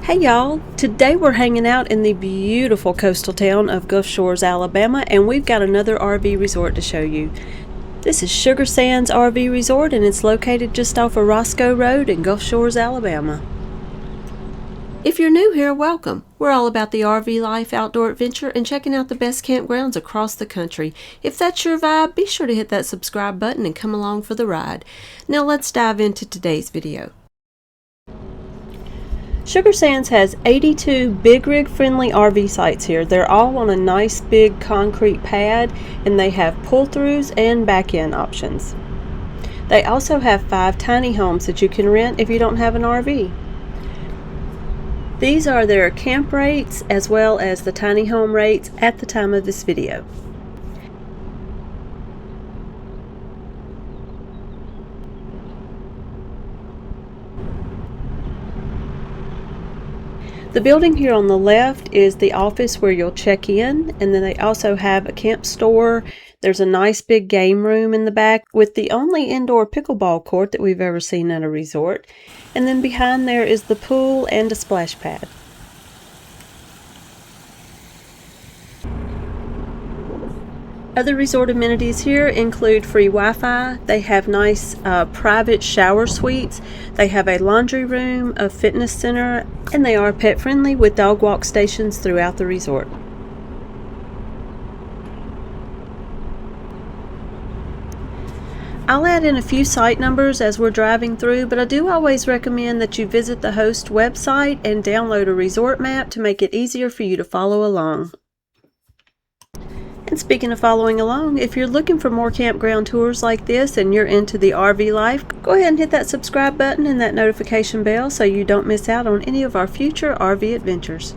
Hey y'all, today we're hanging out in the beautiful coastal town of Gulf Shores, Alabama, and we've got another RV resort to show you. This is Sugar Sands RV Resort, and it's located just off of Roscoe Road in Gulf Shores, Alabama. If you're new here, welcome. We're all about the RV life, outdoor adventure, and checking out the best campgrounds across the country. If that's your vibe, be sure to hit that subscribe button and come along for the ride. Now let's dive into today's video. Sugar Sands has 82 big rig friendly RV sites here. They're all on a nice big concrete pad, and they have pull-throughs and back-end options. They also have 5 tiny homes that you can rent if you don't have an RV. These are their camp rates as well as the tiny home rates at the time of this video. The building here on the left is the office where you'll check in, and then they also have a camp store. There's a nice big game room in the back with the only indoor pickleball court that we've ever seen at a resort. And then behind there is the pool and a splash pad. Other resort amenities here include free Wi-Fi. They have nice private shower suites. They have a laundry room, a fitness center, and they are pet friendly with dog walk stations throughout the resort. I'll add in a few site numbers as we're driving through, but I do always recommend that you visit the host website and download a resort map to make it easier for you to follow along. And speaking of following along, if you're looking for more campground tours like this and you're into the RV life, go ahead and hit that subscribe button and that notification bell so you don't miss out on any of our future RV adventures.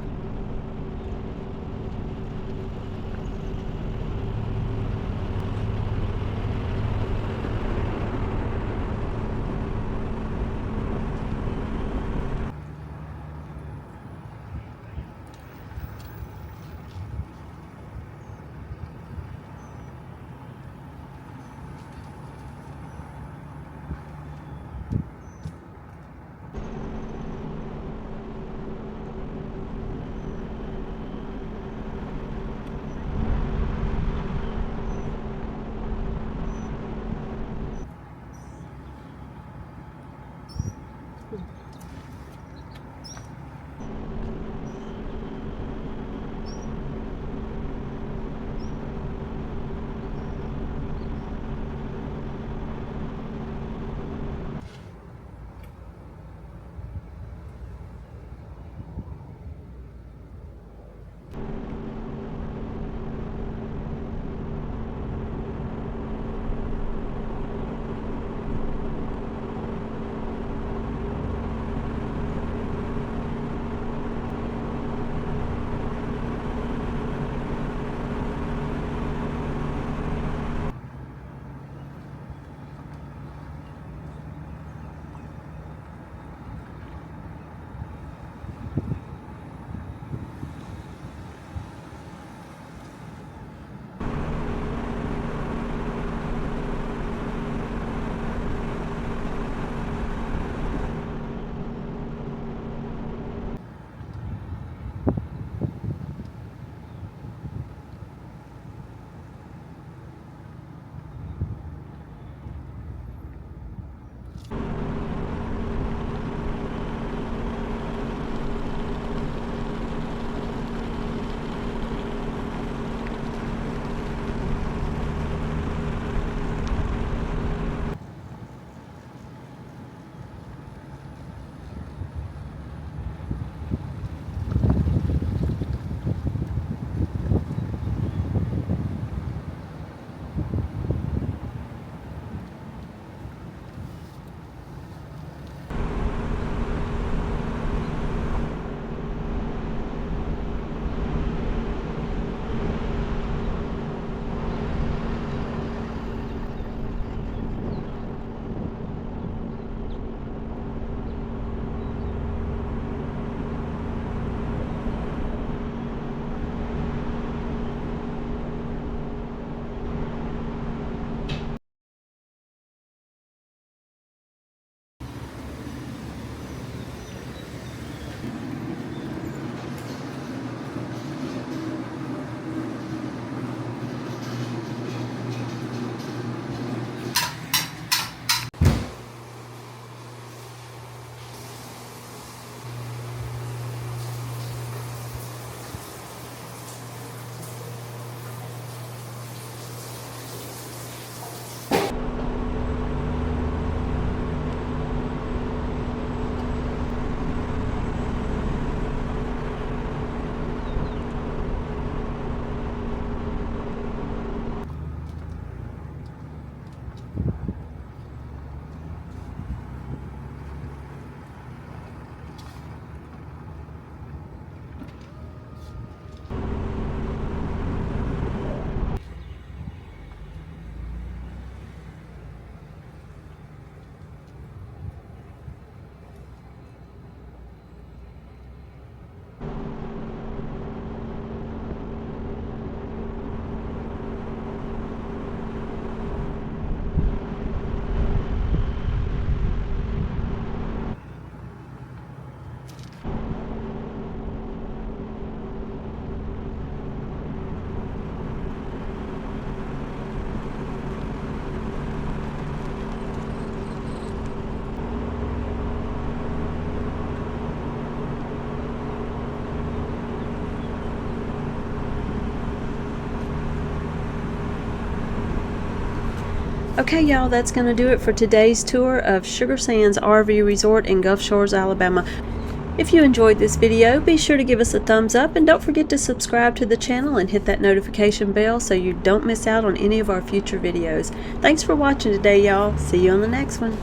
Okay, y'all, that's going to do it for today's tour of Sugar Sands RV Resort in Gulf Shores, Alabama. If you enjoyed this video, be sure to give us a thumbs up and don't forget to subscribe to the channel and hit that notification bell so you don't miss out on any of our future videos. Thanks for watching today, y'all. See you on the next one.